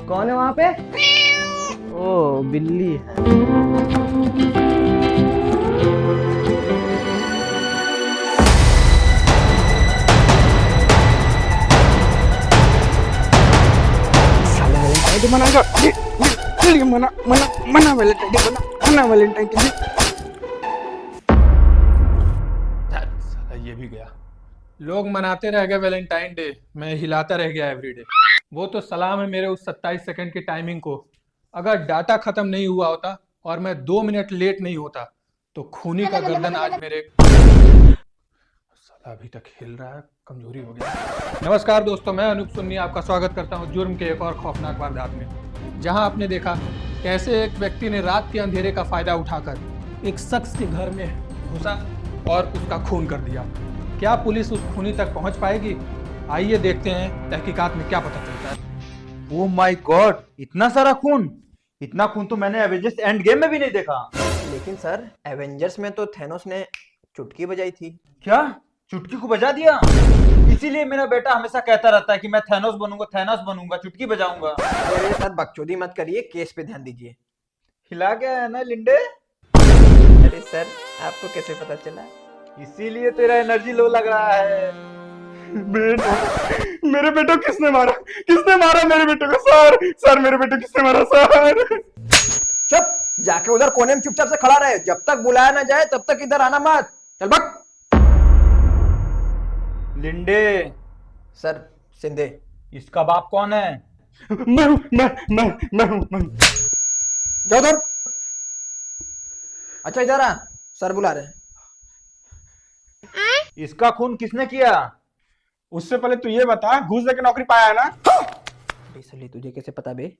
कौन है वहां पे? ओ बिल्ली है। साला वैलेंटाइन डे मनाएगा। ये मना मना मना वैलेंटाइन डे मना वैलेंटाइन डे। साला ये भी गया। लोग मनाते रह गए वैलेंटाइन डे, मैं हिलाता रह गया एवरीडे। वो तो सलाम है मेरे उस 27 सेकंड की टाइमिंग को। अगर डाटा खत्म नहीं हुआ होता और मैं 2 मिनट लेट नहीं होता तो खूनी का गर्दन आज मेरे साला अभी तक हिल रहा है, कमजोरी हो गया। नमस्कार दोस्तों, मैं अनूप सुन्नी आपका स्वागत करता हूं जुर्म के एक और खौफनाक वारदात में, जहां आपने देखा कैसे एक व्यक्ति ने रात के अंधेरे का फायदा उठाकर एक शख्स के घर में घुसा और उसका खून कर दिया। क्या पुलिस उस खूनी तक पहुंच पाएगी? आइए देखते हैं तहकीकात में क्या पता चलता है। ओह माय गॉड, इतना सारा खून! इतना खून तो मैंने एवेंजर्स एंड गेम में भी नहीं देखा। लेकिन सर, एवेंजर्स में तो थैनोस ने चुटकी बजाई थी। क्या चुटकी को बजा दिया? इसीलिए मेरा बेटा हमेशा कहता रहता है कि मैं थैनोस बनूंगा, चुटकी बजाऊंगा। मेरे साथ बकचोदी मत करिए, केस पे ध्यान दीजिए। हिला गया है ना लिंडे? अरे सर, आपको कैसे पता चला? इसीलिए तेरा एनर्जी लो लग रहा है। मेरे बेटो किसने मारा? किसने मारा मेरे बेटे को? सर मेरे बेटे किसने मारा सर? चुप! जाके उधर कोने में चुपचाप से खड़ा रहे। जब तक बुलाया ना जाए तब तक इधर आना मत। चल बक। Linde, sir, Shinde. इसका बाप कौन है? मैं हूं। जाओ उधर। अच्छा इधर आ, सर बुला रहे हैं। इसका खून किसने किया? उससे पहले तू ये बता, घूस दे के नौकरी पाया है ना? बेसली, तुझे कैसे पता बे?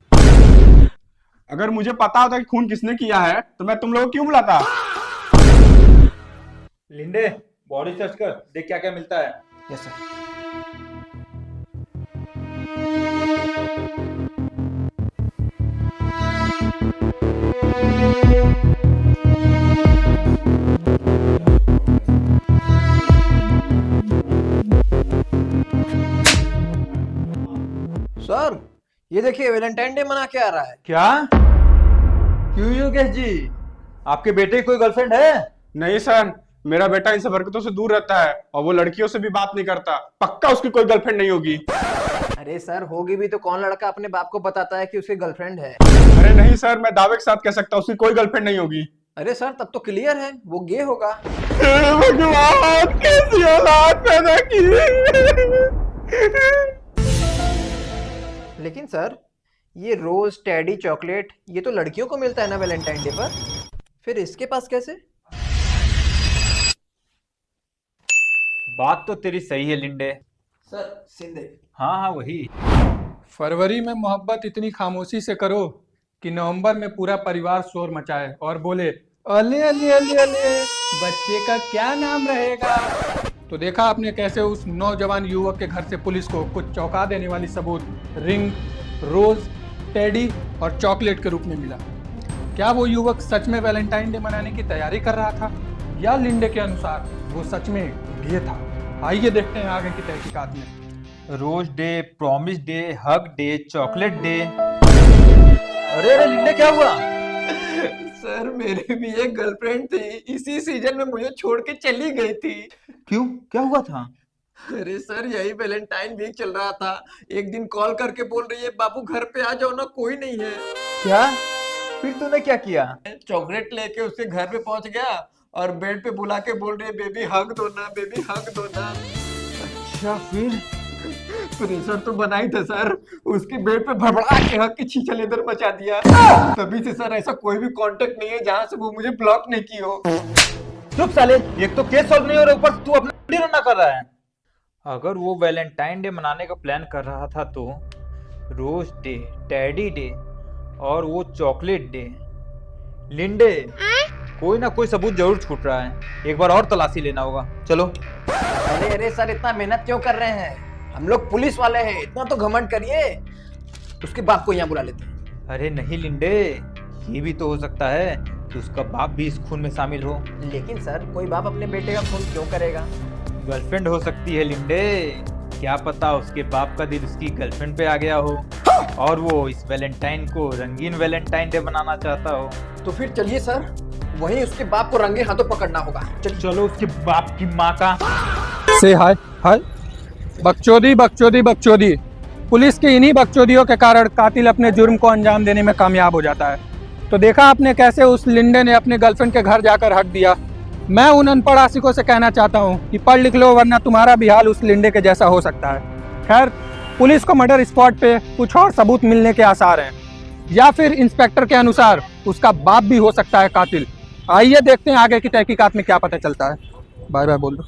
अगर मुझे पता होता कि खून किसने किया है तो मैं तुम लोगों को क्यों बुलाता? लिंडे, बॉडी सर्च कर, देख क्या क्या मिलता है। Yes sir. सर, ये देखिए वैलेंटाइन डे मना के आ रहा है। क्या? क्यों योगेश जी, आपके बेटे की कोई गर्लफ्रेंड है? नहीं सर, मेरा बेटा इन सब हरकतों से दूर रहता है और वो लड़कियों से भी बात नहीं करता। पक्का उसकी कोई गर्लफ्रेंड नहीं होगी। अरे सर, होगी भी तो कौन लड़का अपने बाप को बताता है कि उसकी गर्लफ्रेंड है? अरे नहीं सर, मैं दावे के साथ कह सकता हूँ उसकी कोई गर्लफ्रेंड नहीं होगी। अरे सर, तब तो क्लियर है, वो गे होगा। हे भगवान, कैसी औलाद पैदा की। लेकिन सर, ये रोज, टेडी, चॉकलेट, ये तो लड़कियों को मिलता है ना वैलेंटाइन डे पर, फिर इसके पास कैसे? बात तो तेरी सही है लिंडे। सर, सिंधे। हाँ हाँ वही। फरवरी में मोहब्बत इतनी खामोशी से करो कि नवंबर में पूरा परिवार शोर मचाए और बोले अले अले अले अले, बच्चे का क्या नाम रहेगा। तो देखा आपने कैसे उस नौजवान युवक के घर से पुलिस को कुछ चौंका देने वाली सबूत रिंग, रोज, टेडी और चॉकलेट के रूप में मिला। क्या वो युवक सच में वैलेंटाइन डे मनाने की तैयारी कर रहा था या लिंडे के अनुसार वो सच में गे था? आइए देखते हैं आगे की तहकीकात में। Rose day, promise day, hug day, chocolate day. अरे अरे लिंडे, क्या हुआ? सर, मेरी भी एक गर्लफ्रेंड थी, इसी सीजन में मुझे छोड़ के चली गई थी। क्यों, क्या हुआ था? अरे सर, यही वैलेंटाइन वीक चल रहा था। एक दिन कॉल करके बोल रही है बाबू घर पे आ जाओ ना, कोई नहीं है। क्या? फिर तूने क्या किया? चॉकलेट लेके उसके घर पे पहुंच गया और बेड पे बुला के बोल रही है बेबी हग दो ना, बेबी हग दो ना। अच्छा फिर? प्रेशर तो बना ही था सर, उसके बेड पे भड़बड़ा के हक की छीछल इधर मचा दिया। तभी से सर ऐसा कोई भी कांटेक्ट नहीं है जहां से वो मुझे ब्लॉक नहीं की हो। चुप साले, एक तो केस सॉल्व नहीं हो रहा, ऊपर तू अपना डिनर ना कर रहा है। अगर वो वैलेंटाइन डे मनाने का प्लान कर रहा था तो रोज डे, टेडी डे और वो चॉकलेट डे। लिंडे, कोई ना कोई सबूत जरूर छूट रहा है, एक बार और तलाशी लेना होगा। चलो। अरे अरे सर, इतना मेहनत क्यों कर रहे हैं? हम लोग पुलिस वाले हैं, इतना तो घमंड करिए। उसके बाप को यहाँ बुला लेते हैं। अरे नहीं लिंडे, ये भी तो हो सकता है कि उसका बाप भी इस खून में शामिल हो। लेकिन सर, कोई बाप अपने बेटे का खून क्यों करेगा? गर्लफ्रेंड हो सकती है लिंडे। क्या पता उसके बाप का दिल उसकी गर्लफ्रेंड पे आ गया हो और वो इस वैलेंटाइन को रंगीन वैलेंटाइन डे बनाना चाहता हो। तो फिर चलिए सर, वहीं उसके बाप को रंगे हाथों पकड़ना होगा। चलो उसके बाप की माँ का। से हाय हाय। बकचोदी बकचोदी बकचोदी। पुलिस की इन्हीं बकचोदियों के कारण कातिल अपने जुर्म को अंजाम देने में कामयाब हो जाता है। तो देखा आपने कैसे उस लिंडे ने अपने गर्लफ्रेंड के घर जाकर हक दिया। मैं उन अनपढ़ आशिकों से कहना चाहता हूँ कि पढ़ लिख लो, वरना तुम्हारा भी हाल उस लिंडे के जैसा हो सकता है। खैर, पुलिस को मर्डर स्पॉट पे कुछ और सबूत मिलने के आसार हैं, या फिर इंस्पेक्टर के अनुसार उसका बाप भी हो सकता है कातिल। आइए देखते हैं आगे की तहकीकात में क्या पता चलता है। बाय बाय बोल दो।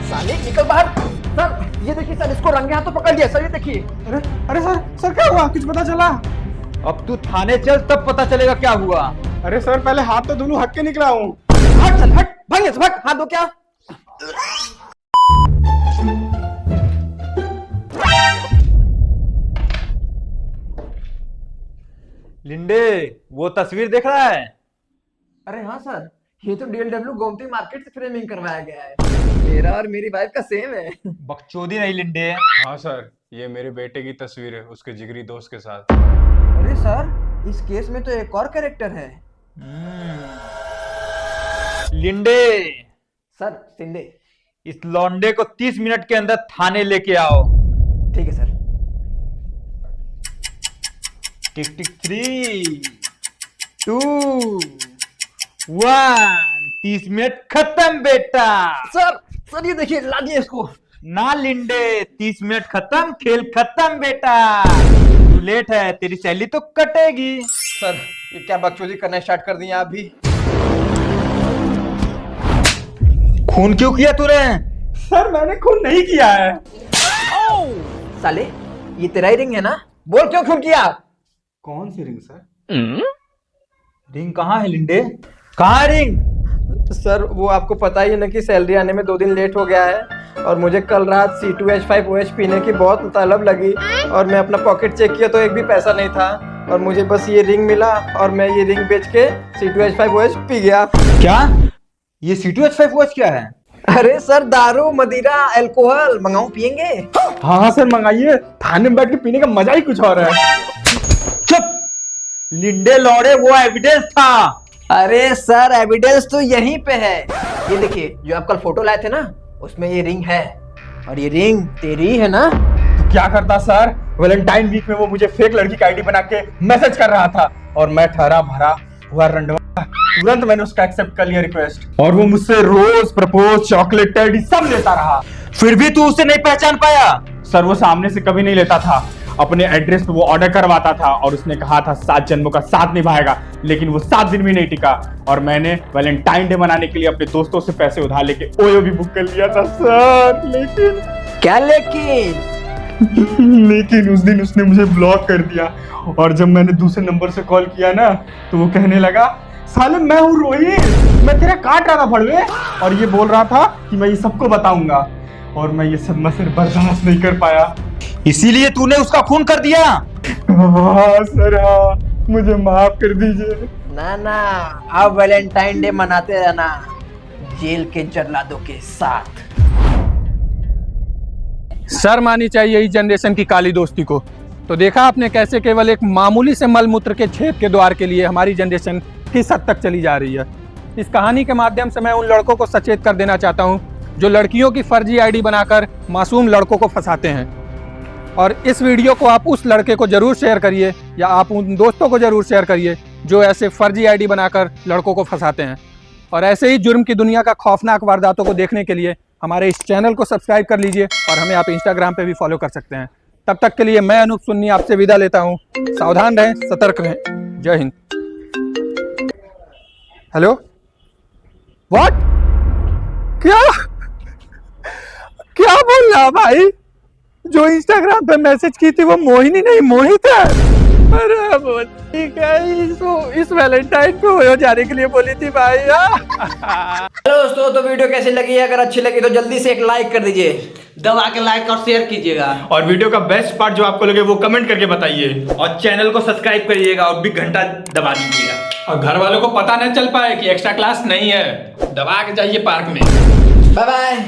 साले निकल बाहर। सर ये देखिए सर, इसको रंगे हाथों पकड़ लिया सर, ये देखिए। अरे अरे सर क्या हुआ, कुछ पता चला? अब तू थाने चल, तब पता चलेगा क्या हुआ। अरे सर पहले हाथ तो धुलूं, हक के निकला हूँ। हट चल हट, भाग यहाँ से भाग, हाथ दो क्या। लिंडे, वो तस्वीर देख रहा है? अरे हाँ सर, ये तो DLW गोमती मार्केट से फ्रेमिंग करवाया गया है। मेरा और मेरी वाइफ का सेम है। बकचोदी नहीं लिंडे। हाँ सर, ये मेरे बेटे की तस्वीर है उसके जिगरी दोस्त के साथ। अरे सर, इस केस में तो एक और कैरेक्टर है। लिंडे, सर सिंधे। इस लौंडे को 30 मिनट के अंदर थाने लेके आओ। ठीक है सर। टिक टिक 3 2 1। 30 मिनट खत्म बेटा। सर ये देखिए, लादिए इसको। ना लिंडे, 30 मिनट खत्म, खेल खत्म बेटा। तू लेट है, तेरी सैलरी तो कटेगी। सर ये क्या बकचोदी करना स्टार्ट कर दिया आप भी। खून क्यों किया तूने? सर मैंने खून नहीं किया है। साले ये तेरा ही रिंग है ना, बोल क्यों खून किया। कौन सी रिंग सर? रिंग कहाँ है लिंडे? कहाँ है रिंग? सर वो आपको पता ही है ना कि सैलरी आने में 2 दिन लेट हो गया है, और मुझे कल रात C2H5OH पीने की बहुत तलब लगी, और मैं अपना पॉकेट चेक किया तो एक भी पैसा नहीं था, और मुझे बस ये रिंग मिला, और मैं ये रिंग बेच के C2H5OH पी गया। क्या? ये C2H5OH क्या है? अरे सर, दारू मदिरा अल्कोहल मंगाऊं, पियेंगे? हाँ सर मंगाइए, थाने में बैठ के पीने का मजा ही कुछ और है। चुप लिंडे लौड़े, वो एविडेंस था। अरे सर एविडेंस तो यहीं पे है। ये देखिए, जो आप कल फोटो लाए थे ना, उसमें ये रिंग है, और ये रिंग तेरी है ना। तो क्या करता सर, वैलेंटाइन वीक में वो मुझे फेक लड़की का आईडी बना के मैसेज कर रहा था, और मैं ठहरा भरा हुआ रंडवा, तुरंत मैंने उसका एक्सेप्ट कर लिया रिक्वेस्ट, और वो मुझसे रोज प्रपोज, चॉकलेट, टेडी सब लेता रहा। फिर भी तू उसे नहीं पहचान पाया? सर वो सामने से कभी नहीं लेता था, अपने एड्रेस पे वो ऑर्डर करवाता था, और उसने कहा था 7 जन्मों का साथ निभाएगा, लेकिन वो 7 दिन भी नहीं टिका, और मैंने वैलेंटाइन डे मनाने के लिए अपने दोस्तों से पैसे उधार लेके ओयो भी बुक कर लिया था सर। लेकिन क्या लेकिन? लेकिन उस दिन उसने मुझे ब्लॉक कर दिया, और जब मैंने दूसरे नंबर से कॉल किया ना, तो वो कहने लगा, साले मैं हूँ रोहित, मैं तेरा काट रहा था फड़वे, और ये बोल रहा था कि मैं ये सबको बताऊंगा, और मैं ये सब मसर बर्दाश्त नहीं कर पाया, इसीलिए तूने उसका खून कर दिया। हाँ सर हाँ, मुझे माफ कर दीजिए। ना अब वैलेंटाइन डे मनाते रहना जेल के जल्लादों के साथ। शर्म आनी चाहिए इस जनरेशन की काली दोस्ती को। तो देखा आपने कैसे केवल एक मामूली से मलमूत्र के छेद के द्वार के लिए हमारी जनरेशन किस हद तक चली जा रही है। इस कहानी के माध्यम से मैं उन लड़कों को सचेत कर देना चाहता हूं जो लड़कियों की फर्जी आईडी बनाकर मासूम लड़कों को फंसाते हैं। और इस वीडियो को आप उस लड़के को जरूर शेयर करिए, या आप उन दोस्तों को जरूर शेयर करिए जो ऐसे फर्जी आईडी बनाकर लड़कों को फंसाते हैं। और ऐसे ही जुर्म की दुनिया का खौफनाक वारदातों को देखने के लिए हमारे इस चैनल को सब्सक्राइब कर लीजिए, और हमें आप इंस्टाग्राम पे भी फॉलो कर सकते हैं। तब तक के लिए मैं अनूप सुन्नी आपसे विदा लेता हूँ। सावधान रहें, सतर्क रहें। जय हिंद। Hello, what? क्या बोल रहा भाई? जो इंस्टाग्राम पे मैसेज की थी वो मोहिनी नहीं मोहित है। अरे बोल ठीक है, इस वैलेंटाइन पे हो जाने के लिए बोली थी भाई। हेलो दोस्तों, तो वीडियो कैसी लगी? अगर अच्छी लगी तो जल्दी से एक लाइक कर दीजिए, दबा के लाइक और शेयर कीजिएगा, और वीडियो का बेस्ट पार्ट जो आपको लगे वो कमेंट करके बताइए, और चैनल को सब्सक्राइब करिएगा और भी घंटा दबा दीजिएगा। और घर वालों को पता न चल पाए कि एक्स्ट्रा क्लास नहीं है, दबा के जाइए पार्क में। Bye bye.